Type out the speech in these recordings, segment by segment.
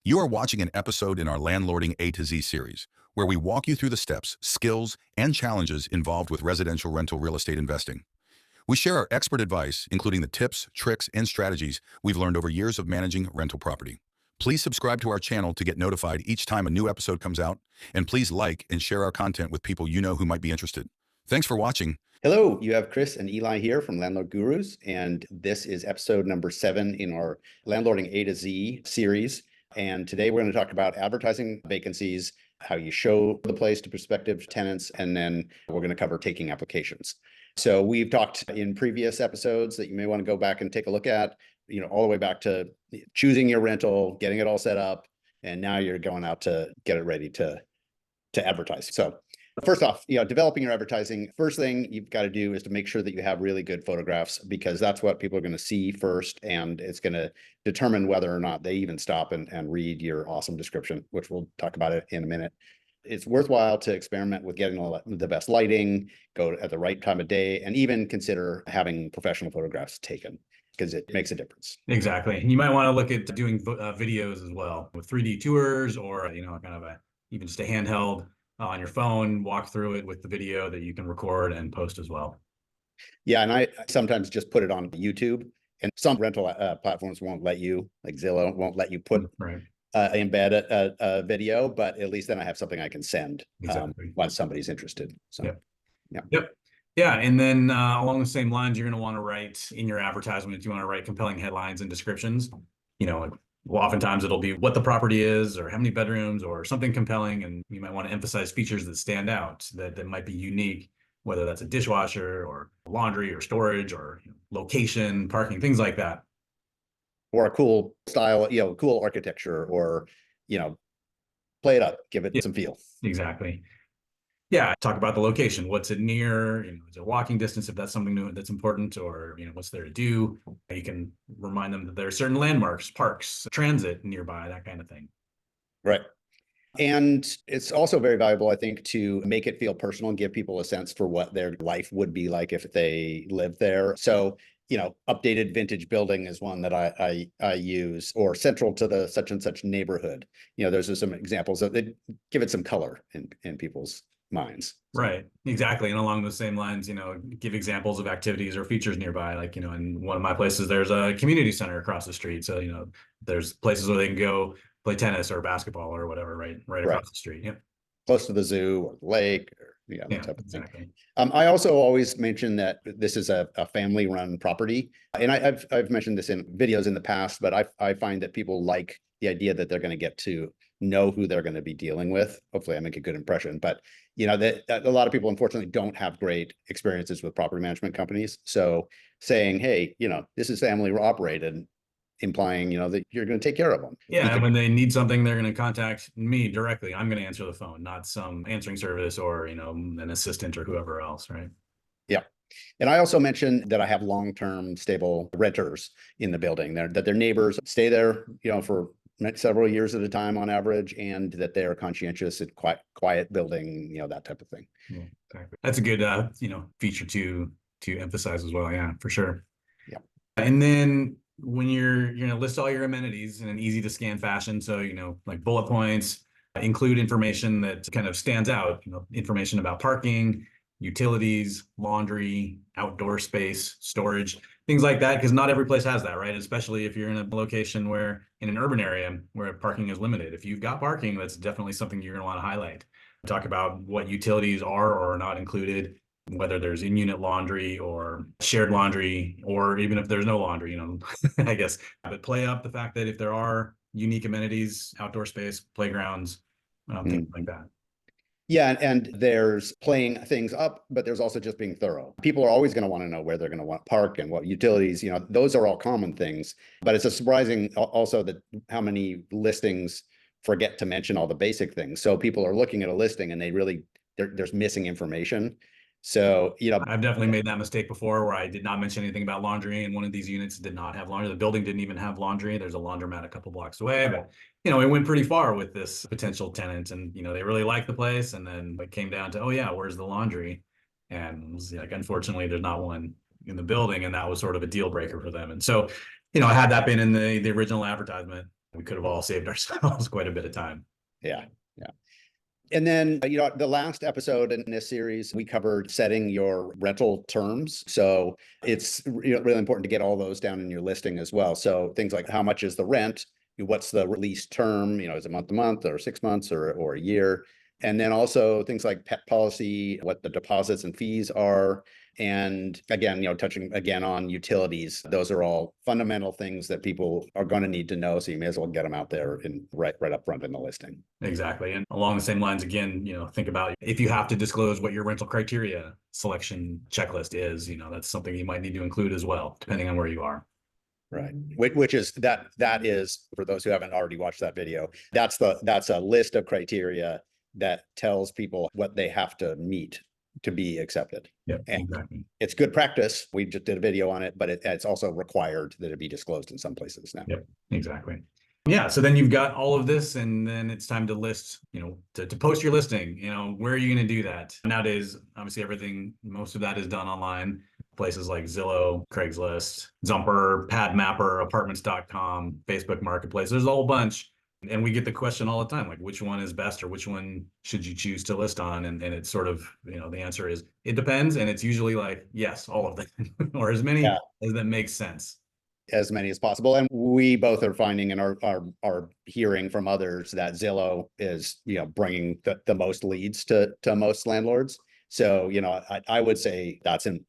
You are watching an episode in our Landlording A to Z series, where we walk you through the steps, skills, and challenges involved with residential rental real estate investing. We share our expert advice, including the tips, tricks, and strategies we've learned over years of managing rental property. Please subscribe to our channel to get notified each time a new episode comes out, and please like and share our content with people you know who might be interested. Thanks for watching. Hello, you have Chris and Eli here from Landlord Gurus, and this is episode number 7 in our Landlording A to Z series. And today we're going to talk about advertising vacancies, how you show the place to prospective tenants, and then we're going to cover taking applications. So we've talked in previous episodes that you may want to go back and take a look at, all the way back to choosing your rental, getting it all set up, and now you're going out to get it ready to advertise. So first off, developing your advertising, first thing you've got to do is to make sure that you have really good photographs, because that's what people are going to see first, and it's going to determine whether or not they even stop and read your awesome description, which we'll talk about it in a minute. It's worthwhile to experiment with getting the best lighting, go at the right time of day, and even consider having professional photographs taken, because it makes a difference. Exactly. And you might want to look at doing videos as well with 3D tours, or, kind of even just a handheld on your phone, walk through it with the video that you can record and post as well. Yeah, and I sometimes just put it on YouTube, and some rental platforms won't let you, like Zillow won't let you put embed a video, but at least then I have something I can send once somebody's interested. So, Yeah, and then along the same lines, you're going to want to write in your advertisement, you want to write compelling headlines and descriptions. Well, oftentimes it'll be what the property is, or how many bedrooms, or something compelling, and you might want to emphasize features that stand out, that might be unique, whether that's a dishwasher or laundry or storage or location, parking, things like that. Or a cool style, cool architecture, or, play it up, give it some feel. Exactly. Yeah, talk about the location. What's it near? Is it walking distance if that's something new that's important, or what's there to do? You can remind them that there are certain landmarks, parks, transit nearby, that kind of thing. Right. And it's also very valuable, I think, to make it feel personal and give people a sense for what their life would be like if they lived there. So, updated vintage building is one that I use, or central to the such and such neighborhood. Those are some examples that give it some color in people's minds. Right, exactly. And along the same lines, give examples of activities or features nearby. Like, in one of my places, there's a community center across the street. So, there's places where they can go play tennis or basketball or whatever, right across the street. Yeah. Close to the zoo or the lake, or that type of thing. I also always mention that this is a family-run property, and I've mentioned this in videos in the past, but I find that people like the idea that they're going to get to know who they're going to be dealing with. Hopefully I make a good impression, but that a lot of people unfortunately don't have great experiences with property management companies. So saying, hey, this is family operated, implying, that you're going to take care of them. Yeah, and when they need something, they're going to contact me directly. I'm going to answer the phone, not some answering service or, an assistant or whoever else, right? Yeah. And I also mentioned that I have long-term stable renters in the building, that their neighbors stay there, for several years at a time on average, and that they're conscientious and quiet building, that type of thing. Yeah, exactly. That's a good, feature to emphasize as well. Yeah, for sure. Yeah. And then when you're going to list all your amenities in an easy to scan fashion, so like bullet points, include information that kind of stands out, information about parking, utilities, laundry, outdoor space, storage, things like that, because not every place has that, right? Especially if you're in a location where, in an urban area where parking is limited. If you've got parking, that's definitely something you're going to want to highlight. Talk about what utilities are or are not included, whether there's in-unit laundry or shared laundry, or even if there's no laundry, I guess. But play up the fact that if there are unique amenities, outdoor space, playgrounds, things like that. Yeah, and there's playing things up, but there's also just being thorough. People are always going to want to know where they're going to want to park and what utilities, those are all common things. But it's a surprising also that how many listings forget to mention all the basic things. So people are looking at a listing and there's missing information. So, I've definitely made that mistake before, where I did not mention anything about laundry, and one of these units did not have laundry. The building didn't even have laundry. There's a laundromat a couple blocks away, but it went pretty far with this potential tenant, and they really liked the place, and then it came down to, oh yeah, where's the laundry? And it was like, unfortunately, there's not one in the building, and that was sort of a deal breaker for them. And so, had that been in the original advertisement, we could have all saved ourselves quite a bit of time. Yeah. Yeah. And then, the last episode in this series, we covered setting your rental terms. So it's really important to get all those down in your listing as well. So things like how much is the rent? What's the lease term? Is it month to month or 6 months or a year? And then also things like pet policy, what the deposits and fees are. And again, touching again on utilities. Those are all fundamental things that people are going to need to know. So you may as well get them out there and right up front in the listing. Exactly. And along the same lines, again, think about if you have to disclose what your rental criteria selection checklist is, that's something you might need to include as well, depending on where you are. Right. Which is that is, for those who haven't already watched that video, that's a list of criteria that tells people what they have to meet to be accepted. Yeah, and exactly. It's good practice. We just did a video on it, but it's also required that it be disclosed in some places now. Yep, exactly. Yeah, so then you've got all of this, and then it's time to list, to post your listing. Where are you going to do that? Nowadays, obviously most of that is done online. Places like Zillow, Craigslist, Zumper, PadMapper, Apartments.com, Facebook Marketplace. There's a whole bunch. And we get the question all the time, like, which one is best or which one should you choose to list on? And it's sort of, the answer is, it depends. And it's usually like, yes, all of them, or as many as that makes sense. As many as possible. And we both are finding and are hearing from others that Zillow is, bringing the most leads to most landlords. So, I would say that's an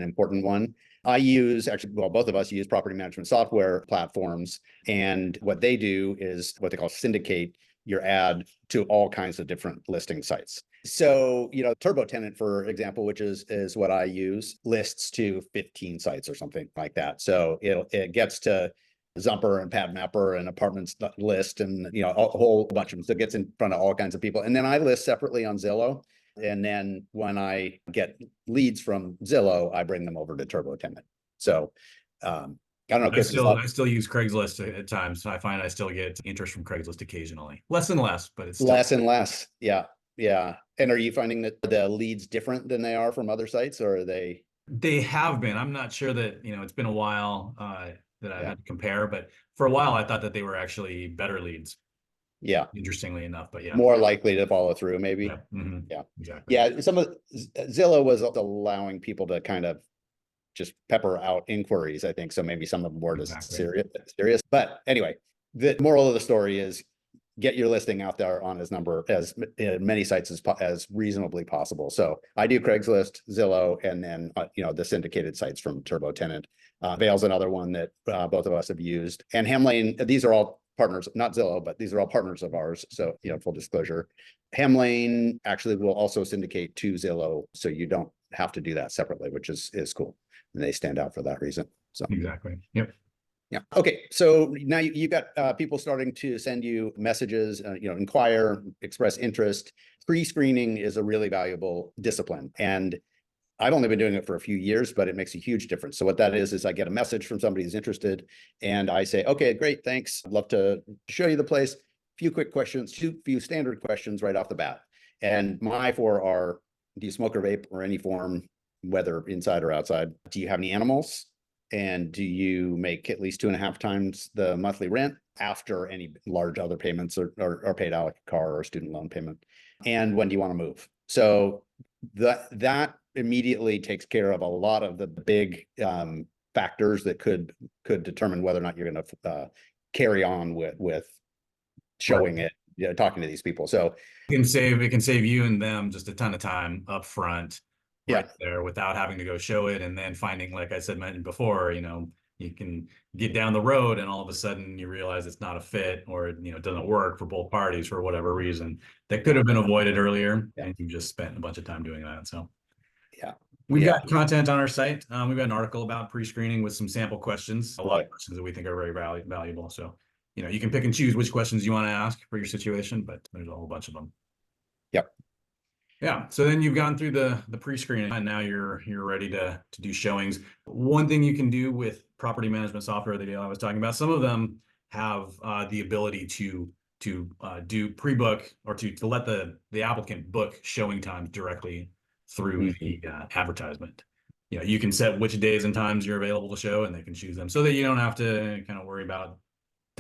important one. Both of us use property management software platforms, and what they do is what they call syndicate your ad to all kinds of different listing sites. So, Turbo Tenant, for example, which is what I use, lists to 15 sites or something like that. So it gets to Zumper and PadMapper and Apartments list and, a whole bunch of them. So it gets in front of all kinds of people. And then I list separately on Zillow. And then when I get leads from Zillow, I bring them over to Turbo Tenant. So, I don't know. I still use Craigslist at times. I find I still get interest from Craigslist occasionally. Less and less, but it's still less and less. Yeah. Yeah. And are you finding that the leads different than they are from other sites, or are they? They have been. I'm not sure that, it's been a while that I've had to compare, but for a while I thought that they were actually better leads. Yeah. Interestingly enough, but yeah. More likely to follow through, maybe. Yeah. Mm-hmm. Yeah. Exactly. Yeah. Some of Zillow was allowing people to kind of just pepper out inquiries, I think. So maybe some of them were just serious. But anyway, the moral of the story is get your listing out there on as many sites as reasonably possible. So I do Craigslist, Zillow, and then, the syndicated sites from Turbo Tenant. Vail's another one that both of us have used. And Hamlane, these are all partners, not Zillow, but these are all partners of ours. So, full disclosure, Hamlane actually will also syndicate to Zillow. So you don't have to do that separately, which is cool. And they stand out for that reason. So exactly. Yep. Yeah. Okay. So now you got people starting to send you messages, inquire, express interest. Pre-screening is a really valuable discipline. And I've only been doing it for a few years, but it makes a huge difference. So what that is I get a message from somebody who's interested and I say, okay, great. Thanks. I'd love to show you the place. Few quick questions, few standard questions right off the bat. And my four are, do you smoke or vape or any form, whether inside or outside? Do you have any animals? And do you make at least 2.5 times the monthly rent after any large other payments are paid out, like a car or a student loan payment? And when do you want to move? So that immediately takes care of a lot of the big factors that could determine whether or not you're going to carry on with showing it, talking to these people. So it can save you and them just a ton of time up front. Right there without having to go show it and then finding, like I mentioned before, you can get down the road and all of a sudden you realize it's not a fit or it doesn't work for both parties for whatever reason that could have been avoided earlier. And you just spent a bunch of time doing that. So we've got content on our site. We've got an article about pre-screening with some sample questions, a lot of questions that we think are very valuable. So you can pick and choose which questions you want to ask for your situation, but there's a whole bunch of them. Yep. Yeah. So then you've gone through the pre-screening and now you're ready to do showings. One thing you can do with property management software that I was talking about, some of them have the ability to do pre-book or to let the applicant book showing times directly through the advertisement. You can set which days and times you're available to show and they can choose them so that you don't have to kind of worry about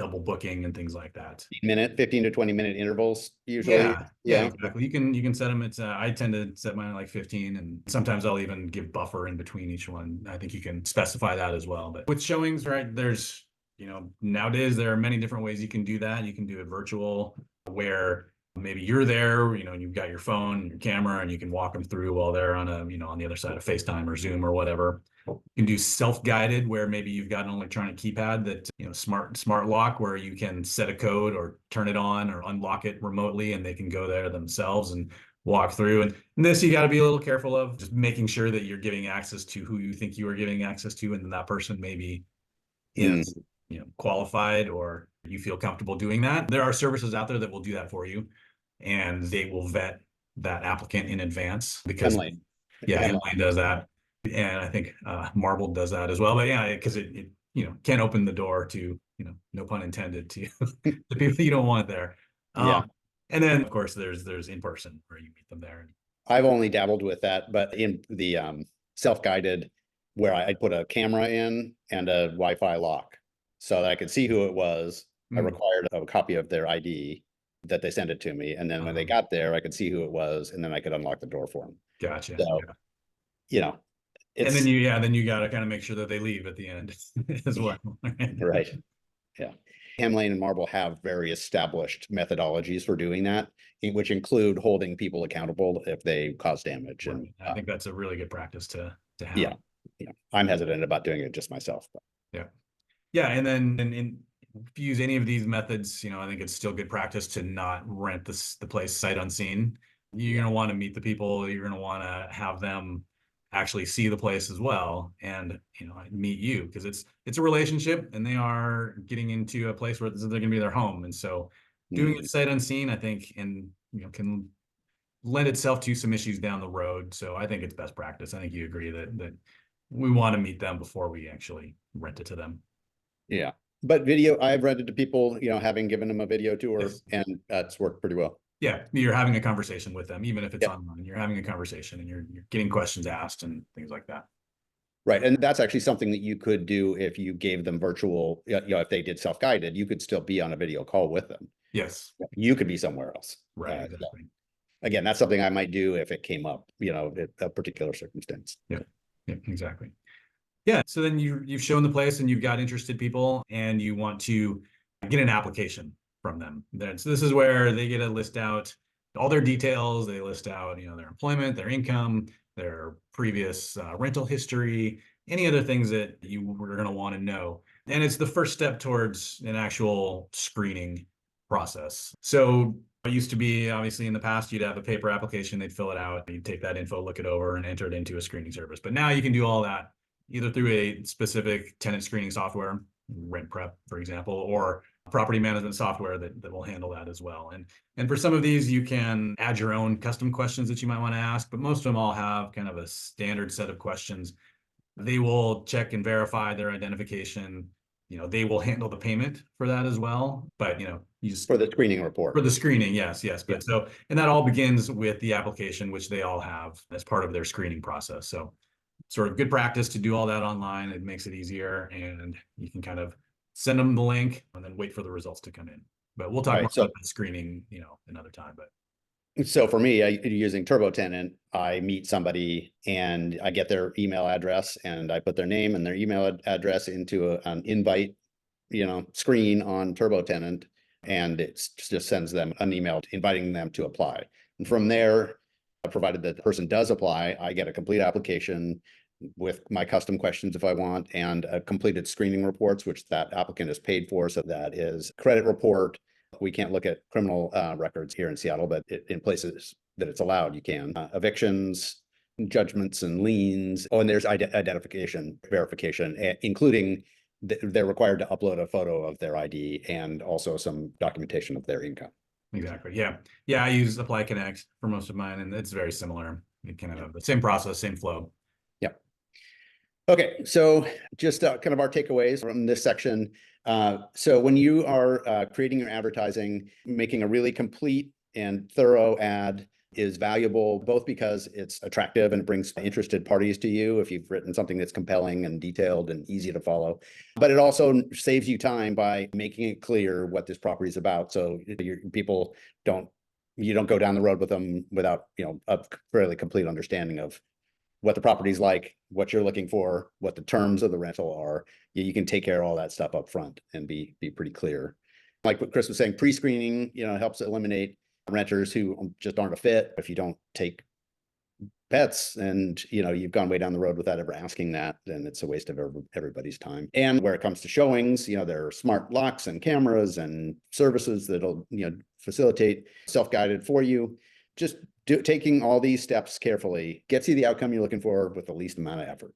double booking and things like that. 15 to 20 minute intervals usually. Yeah, exactly. You can set them. It's I tend to set mine at like 15, and sometimes I'll even give buffer in between each one. I think you can specify that as well. But with showings, right, there's, nowadays there are many different ways you can do that. You can do it virtual, where maybe you're there, and you've got your phone, your camera, and you can walk them through while they're on on the other side of FaceTime or Zoom or whatever. You can do self-guided, where maybe you've got an electronic keypad that, smart lock, where you can set a code or turn it on or unlock it remotely, and they can go there themselves and walk through. And this, you got to be a little careful of, just making sure that you're giving access to who you think you are giving access to, and then that person maybe is qualified, or you feel comfortable doing that. There are services out there that will do that for you, and they will vet that applicant in advance, because Hemlane does that, and I think Marble does that as well. But yeah, because it can open the door to, no pun intended, to the people you don't want there. And then of course there's in person, where you meet them there. I've only dabbled with that, but in the self-guided, where I put a camera in and a Wi-Fi lock so that I could see who it was. I required a copy of their ID that they sent it to me. And then when they got there, I could see who it was, and then I could unlock the door for them. Gotcha. So, and then you got to kind of make sure that they leave at the end as well. Right. Yeah. Hemlane and Marble have very established methodologies for doing that, which include holding people accountable if they cause damage. Right. And I think that's a really good practice to have. Yeah. I'm hesitant about doing it just myself. But. Yeah. And then if you use any of these methods, I think it's still good practice to not rent the place sight unseen. You're going to want to meet the people. You're going to want to have them actually see the place as well, and meet you, because it's a relationship, and they are getting into a place where they're going to be their home. And so doing it sight unseen, I think, and can lend itself to some issues down the road. So I think it's best practice. I think you agree that we want to meet them before we actually rent it to them. Yeah. But video, I've rented to people, having given them a video tour, and that's worked pretty well. Yeah, you're having a conversation with them, even if it's online. You're having a conversation, and you're getting questions asked and things like that. Right, and that's actually something that you could do if you gave them virtual. If they did self-guided, you could still be on a video call with them. Yes, you could be somewhere else. Right. Exactly. Again, that's something I might do if it came up, a particular circumstance. Yeah, exactly. Yeah. So then you've shown the place, and you've got interested people, and you want to get an application from them. So this is where they get to list out all their details. They list out, their employment, their income, their previous rental history, any other things that you were going to want to know. And it's the first step towards an actual screening process. So it used to be, obviously, in the past, you'd have a paper application, they'd fill it out, you'd take that info, look it over, and enter it into a screening service. But now you can do all that either through a specific tenant screening software, RentPrep, for example, or property management software that will handle that as well. And for some of these, you can add your own custom questions that you might want to ask, but most of them all have kind of a standard set of questions. They will check and verify their identification. They will handle the payment for that as well. But you just for the screening report. For the screening, yes. But and that all begins with the application, which they all have as part of their screening process. So sort of good practice to do all that online. It makes it easier, and you can kind of send them the link and then wait for the results to come in. But we'll talk more about the screening, another time. But so for me, using Turbo Tenant, I meet somebody and I get their email address, and I put their name and their email address into an invite, screen on Turbo Tenant, and it just sends them an email inviting them to apply. And from there, provided that the person does apply, I get a complete application with my custom questions if I want, and completed screening reports, which that applicant is paid for. So that is credit report. We can't look at criminal records here in Seattle, but in places that it's allowed, you can. Evictions, judgments and liens. Oh, and there's identification verification, including they're required to upload a photo of their ID and also some documentation of their income. Exactly. Yeah. I use Apply Connect for most of mine, and it's very similar. You kind of have the same process, same flow. Okay, so just kind of our takeaways from this section. So when you are creating your advertising, making a really complete and thorough ad, is valuable, both because it's attractive and it brings interested parties to you if you've written something that's compelling and detailed and easy to follow. But it also saves you time by making it clear what this property is about. So people you don't go down the road with them without, a fairly complete understanding of what the property's like, what you're looking for, what the terms of the rental are. You can take care of all that stuff up front and be pretty clear. Like what Chris was saying, pre-screening, helps eliminate renters who just aren't a fit. If you don't take pets and you've gone way down the road without ever asking that, then it's a waste of everybody's time. And where it comes to showings, there are smart locks and cameras and services that'll facilitate self-guided for you. Just taking all these steps carefully gets you the outcome you're looking for with the least amount of effort.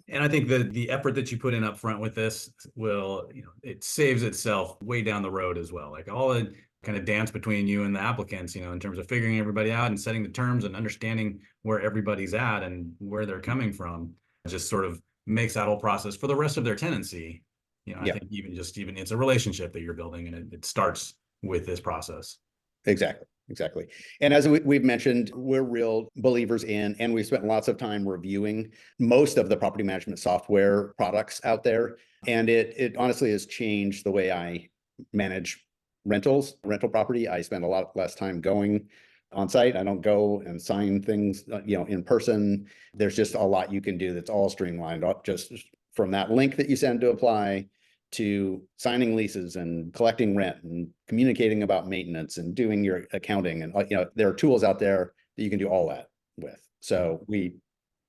And I think that the effort that you put in up front with this will, it saves itself way down the road as well. Like all the kind of dance between you and the applicants, in terms of figuring everybody out and setting the terms and understanding where everybody's at and where they're coming from, just sort of makes that whole process for the rest of their tenancy. I think even it's a relationship that you're building, and it starts with this process. Exactly. And as we've mentioned, we're real believers in, and we've spent lots of time reviewing most of the property management software products out there. And it honestly has changed the way I manage rental property. I spend a lot less time going on site. I don't go and sign things, in person. There's just a lot you can do that's all streamlined, just from that link that you send to apply to signing leases and collecting rent and communicating about maintenance and doing your accounting. And, there are tools out there that you can do all that with. So we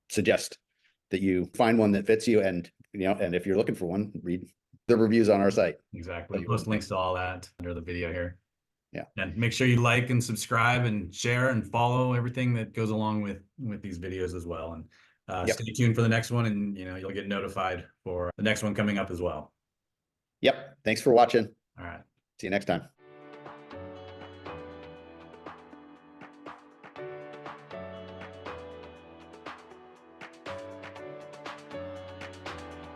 suggest that you find one that fits you. And, and if you're looking for one, read the reviews on our site. Exactly. We'll post links to all that under the video here. Yeah. And make sure you like and subscribe and share and follow everything that goes along with these videos as well. And stay tuned for the next one, and you'll get notified for the next one coming up as well. Yep. Thanks for watching. All right. See you next time.